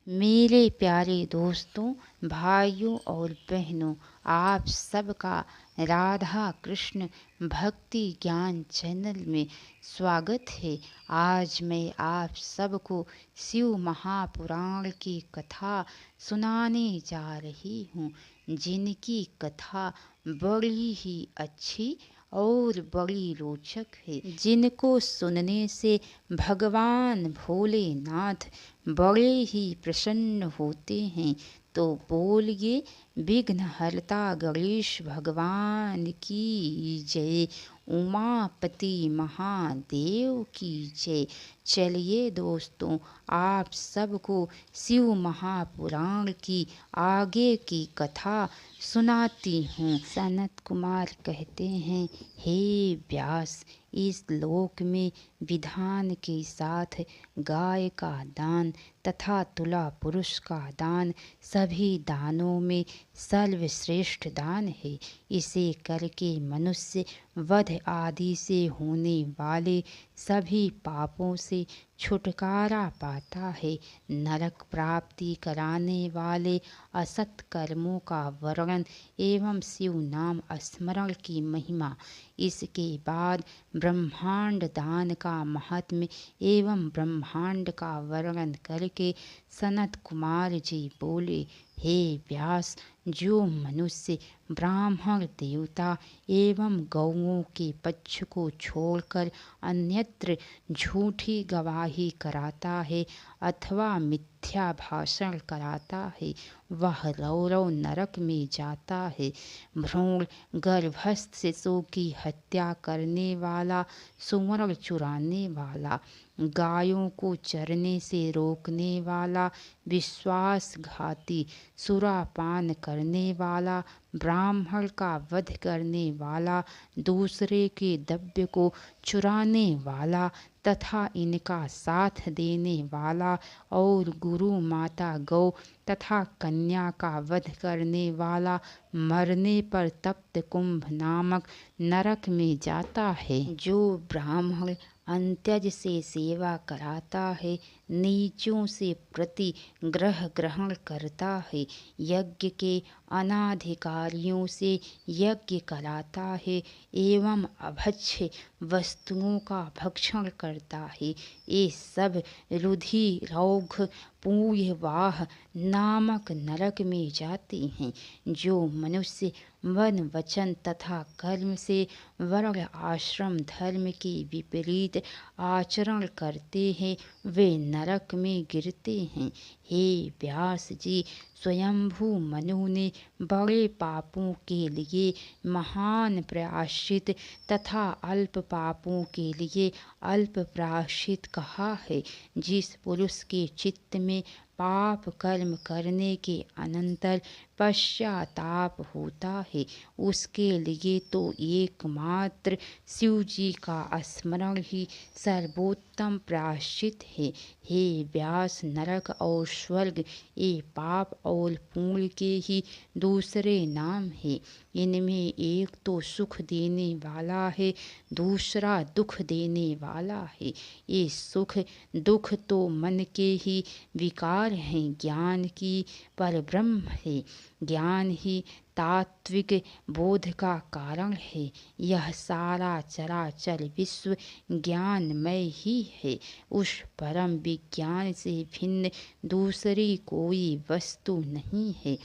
मेरे प्यारे दोस्तों, भाइयों और बहनों, आप सबका राधा कृष्ण भक्ति ज्ञान चैनल में स्वागत है। आज मैं आप सबको शिव महापुराण की कथा सुनाने जा रही हूँ, जिनकी कथा बड़ी ही अच्छी और बड़ी रोचक है, जिनको सुनने से भगवान भोलेनाथ बड़े ही प्रसन्न होते हैं। तो बोलिए, विघ्नहर्ता गणेश भगवान की जय, उमापति महादेव की जय। चलिए दोस्तों, आप सबको शिव महापुराण की आगे की कथा सुनाती हूँ। सनत कुमार कहते हैं, हे व्यास, इस लोक में विधान के साथ गाय का दान तथा तुला पुरुष का दान सभी दानों में सर्वश्रेष्ठ दान है। इसे करके मनुष्य वध आदि से होने वाले सभी पापों से छुटकारा पाता है। नरक प्राप्ति कराने वाले असत कर्मों का वर्णन एवं शिव नाम स्मरण की महिमा। इसके बाद ब्रह्मांड दान का महात्म्य एवं ब्रह्मांड का वर्णन करके सनत कुमार जी बोले, हे व्यास, जो मनुष्य ब्राह्मण देवता एवं गौओं के पक्ष को छोड़कर अन्यत्र झूठी गवाही कराता है अथवा मिथ्या भाषण कराता है, वह रौरव नरक में जाता है। भ्रूण गर्भस्थ शिशु की हत्या करने वाला, सुवर्ण चुराने वाला, गायों को चरने से रोकने वाला, विश्वासघाती, सुरापान करने वाला, ब्राह्मण का वध करने वाला, दूसरे के द्रव्य को चुराने वाला तथा इनका साथ देने वाला और गुरु माता गौ तथा कन्या का वध करने वाला मरने पर तप्त कुंभ नामक नरक में जाता है। जो ब्राह्मण अंत्यज से सेवा कराता है, नीचों से प्रति ग्रह ग्रहण करता है, यज्ञ के अनाधिकारियों से यज्ञ कराता है एवं अभक्ष्य वस्तुओं का भक्षण करता है, ये सब रुधिरौघ पूयवाह नामक नरक में जाते हैं। जो मनुष्य वन वचन तथा कर्म से वर्ण आश्रम धर्म के विपरीत आचरण करते हैं, वे नरक में गिरते हैं। हे व्यास जी, स्वयंभू मनु ने बड़े पापों के लिए महान प्रायश्चित तथा अल्प पापों के लिए अल्प प्रायश्चित कहा है। जिस पुरुष के चित्त में पाप कर्म करने के अनंतर पश्चाताप होता है, उसके लिए तो एकमात्र शिव जी का स्मरण ही सर्वोत्तम प्रायश्चित है। हे व्यास, नरक और स्वर्ग ये पाप और पुण्य के ही दूसरे नाम है। इनमें एक तो सुख देने वाला है, दूसरा दुख देने वाला है। ये सुख दुख तो मन के ही विकार हैं, ज्ञान की परब्रह्म है। ज्ञान ही तात्विक बोध का कारण है। यह सारा चराचर विश्व ज्ञानमय ही है। उस परम विज्ञान से भिन्न दूसरी कोई वस्तु नहीं है।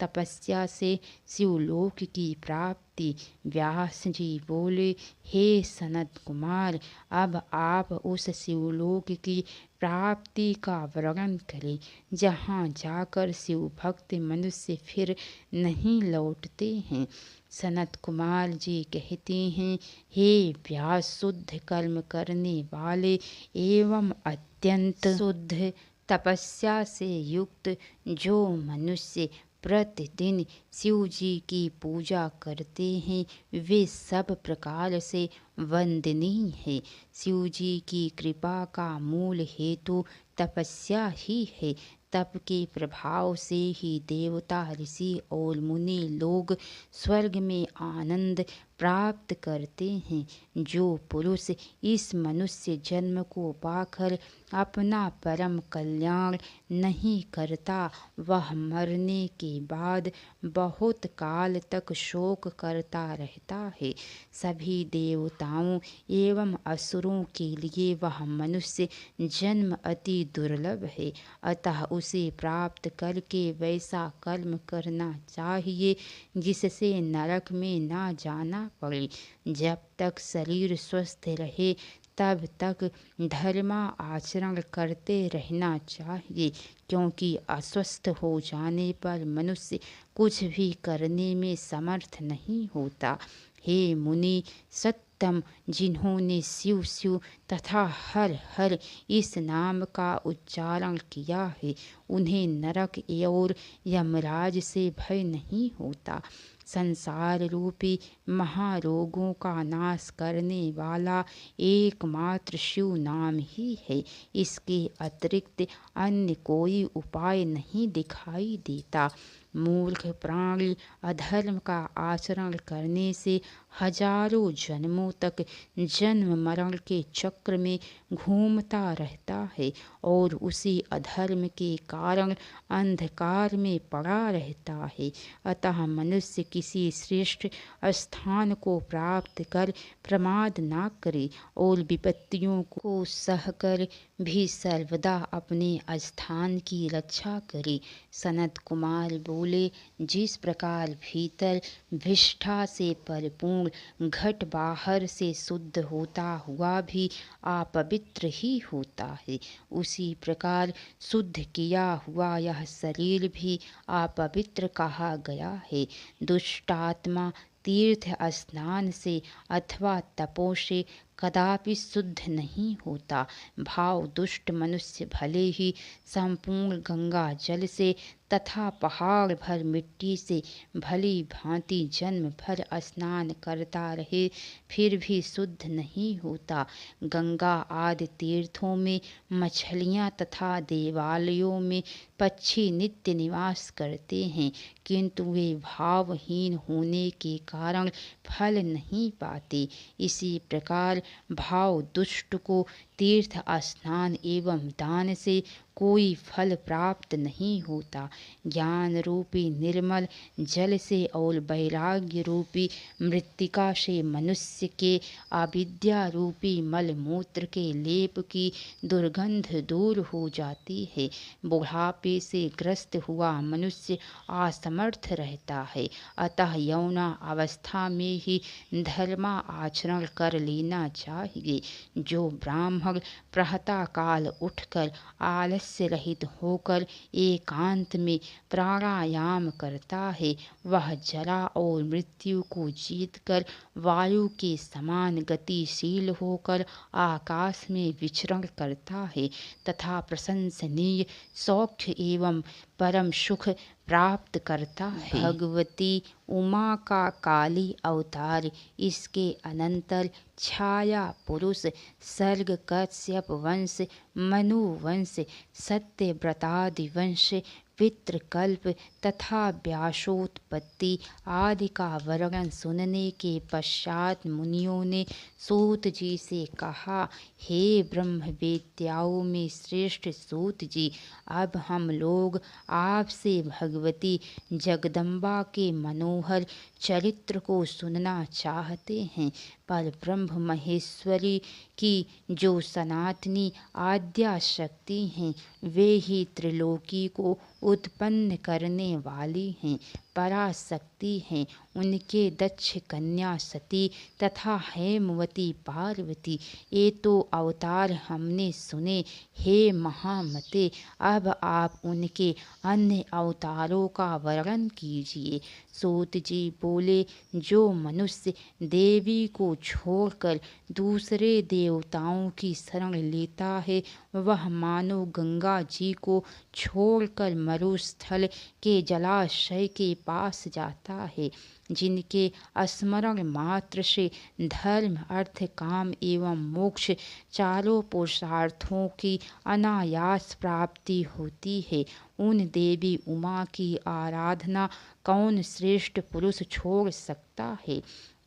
तपस्या से शिवलोक की प्राप्ति। व्यास जी बोले, हे सनत कुमार, अब आप उस शिवलोक की प्राप्ति का वर्णन करें, जहाँ जाकर शिव भक्त मनुष्य फिर नहीं लौटते हैं। सनत कुमार जी कहते हैं, हे व्यास, शुद्ध कर्म करने वाले एवं अत्यंत शुद्ध तपस्या से युक्त जो मनुष्य प्रतिदिन शिव जी की पूजा करते हैं, वे सब प्रकार से वंदनीय है। शिव जी की कृपा का मूल हेतु तपस्या ही है। तप के प्रभाव से ही देवता, ऋषि और मुनि लोग स्वर्ग में आनंद प्राप्त करते हैं। जो पुरुष इस मनुष्य जन्म को पाकर अपना परम कल्याण नहीं करता, वह मरने के बाद बहुत काल तक शोक करता रहता है। सभी देवताओं एवं असुरों के लिए वह मनुष्य जन्म अति दुर्लभ है। अतः उसे प्राप्त करके वैसा कर्म करना चाहिए जिससे नरक में ना जाना पड़े। जब तक शरीर स्वस्थ रहे तब तक धर्मा आचरण करते रहना चाहिए, क्योंकि अस्वस्थ हो जाने पर मनुष्य कुछ भी करने में समर्थ नहीं होता। हे मुनि सत्तम, जिन्होंने शिव शिव तथा हर हर इस नाम का उच्चारण किया है, उन्हें नरक और यमराज से भय नहीं होता। संसार रूपी महारोगों का नाश करने वाला एकमात्र शिव नाम ही है। इसके अतिरिक्त अन्य कोई उपाय नहीं दिखाई देता। मूर्ख प्राणी अधर्म का आचरण करने से हजारों जन्मों तक जन्म मरण के चक्र में घूमता रहता है और उसी अधर्म के कारण अंधकार में पड़ा रहता है। अतः मनुष्य किसी श्रेष्ठ स्थान को प्राप्त कर प्रमाद न करे और विपत्तियों को सहकर भी सर्वदा अपने स्थान की रक्षा करे। सनत कुमार बोले, जिस प्रकार भीतर विष्ठा से परिपूर्ण घट बाहर से शुद्ध होता हुआ भी अपवित्र ही होता है, उसी प्रकार शुद्ध किया हुआ यह शरीर भी अपवित्र कहा गया है। दुष्टात्मा तीर्थ स्नान से अथवा तपो से कदापि शुद्ध नहीं होता। भाव दुष्ट मनुष्य भले ही संपूर्ण गंगा जल से तथा पहाड़ भर मिट्टी से भली भांति जन्म भर स्नान करता रहे, फिर भी शुद्ध नहीं होता। गंगा आदि तीर्थों में मछलियाँ तथा देवालयों में पक्षी नित्य निवास करते हैं, किंतु वे भावहीन होने के कारण फल नहीं पाते। इसी प्रकार भाव दुष्ट को तीर्थ स्नान एवं दान से कोई फल प्राप्त नहीं होता। ज्ञान रूपी निर्मल जल से और वैराग्य रूपी मृत्तिका से मनुष्य के अविद्या रूपी मल मूत्र के लेप की दुर्गंध दूर हो जाती है। बुढ़ापे से ग्रस्त हुआ मनुष्य असमर्थ रहता है, अतः यौना अवस्था में ही धर्मा आचरण कर लेना चाहिए। जो ब्राह्मण प्रातः काल उठकर आलस्य रहित होकर एकांत में प्राणायाम करता है, वह जरा और मृत्यु को जीतकर वायु के समान गतिशील होकर आकाश में विचरण करता है तथा प्रशंसनीय सौख्य एवं परम सुख प्राप्त करता है। भगवती उमा का काली अवतार, इसके अनंतर छाया पुरुष सर्ग कश्यप वंश, मनु वंश, सत्यव्रतादि वंश, पितृकल्प तथा व्यासोत्पत्ति आदि का वर्णन सुनने के पश्चात मुनियों ने सूत जी से कहा, हे ब्रह्मवेत्ताओं में श्रेष्ठ सूत जी, अब हम लोग आपसे भगवती जगदम्बा के मनोहर चरित्र को सुनना चाहते हैं। पर ब्रह्म महेश्वरी की जो सनातनी आद्या शक्ति हैं, वे ही त्रिलोकी को उत्पन्न करने वाली हैं, पराशक्ति हैं। उनके दक्ष कन्या सती तथा हेमवती पार्वती, ये तो अवतार हमने सुने। हे महामते, अब आप उनके अन्य अवतारों का वर्णन कीजिए। सूत जी बोले, जो मनुष्य देवी को छोड़कर दूसरे देवताओं की शरण लेता है, वह मानो गंगा जी को छोड़कर मरुस्थल के जलाशय के पास जाता है। जिनके स्मरण मात्र से धर्म अर्थ काम एवं मोक्ष चारों पुरुषार्थों की अनायास प्राप्ति होती है, उन देवी उमा की आराधना कौन श्रेष्ठ पुरुष छोड़ सकता है।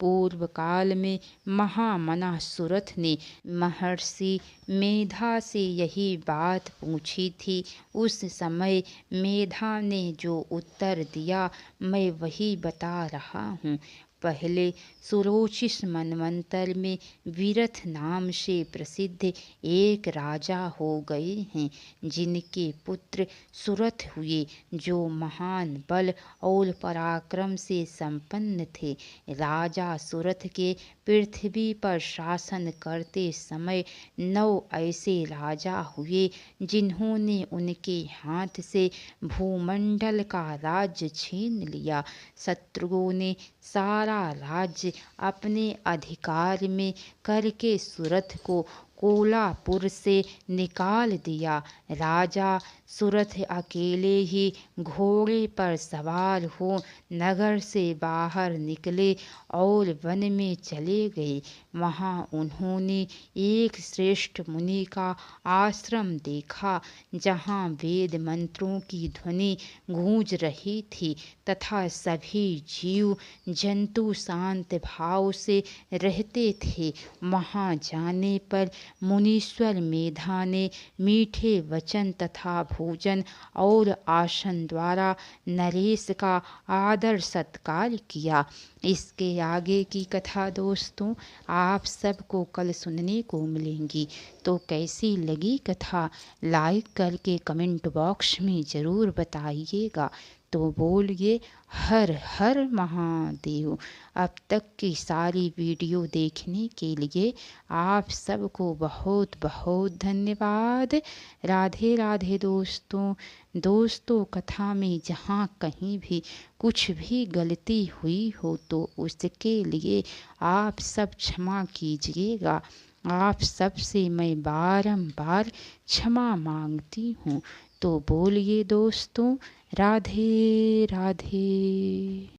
पूर्व काल में महामना सुरथ ने महर्षि मेधा से यही बात पूछी थी। उस समय मेधा ने जो उत्तर दिया मैं वही बता रहा हूँ। पहले सुरोचिष मनवंतर में विरथ नाम से प्रसिद्ध एक राजा हो गए हैं, जिनके पुत्र सुरथ हुए, जो महान बल और पराक्रम से संपन्न थे। राजा सुरथ के पृथ्वी पर शासन करते समय 9 ऐसे राजा हुए, जिन्होंने उनके हाथ से भूमंडल का राज्य छीन लिया। शत्रुओं ने सारा राज्य अपने अधिकार में करके सुरथ को कोलापुर से निकाल दिया। राजा सुरथ अकेले ही घोड़े पर सवार हो नगर से बाहर निकले और वन में चले गए। वहाँ उन्होंने एक श्रेष्ठ मुनि का आश्रम देखा, जहाँ वेद मंत्रों की ध्वनि गूंज रही थी तथा सभी जीव जंतु शांत भाव से रहते थे। वहाँ जाने पर मुनीश्वर मेधा ने मीठे वचन तथा भोजन और आसन द्वारा नरेश का आदर सत्कार किया। इसके आगे की कथा दोस्तों आप सबको कल सुनने को मिलेंगी। तो कैसी लगी कथा लाइक करके कमेंट बॉक्स में ज़रूर बताइएगा। तो बोलिए हर हर महादेव। अब तक की सारी वीडियो देखने के लिए आप सबको बहुत बहुत धन्यवाद। राधे राधे दोस्तों कथा में जहाँ कहीं भी कुछ भी गलती हुई हो तो उसके लिए आप सब क्षमा कीजिएगा। आप सबसे मैं बारंबार क्षमा मांगती हूँ। तो बोलिए दोस्तों राधे राधे।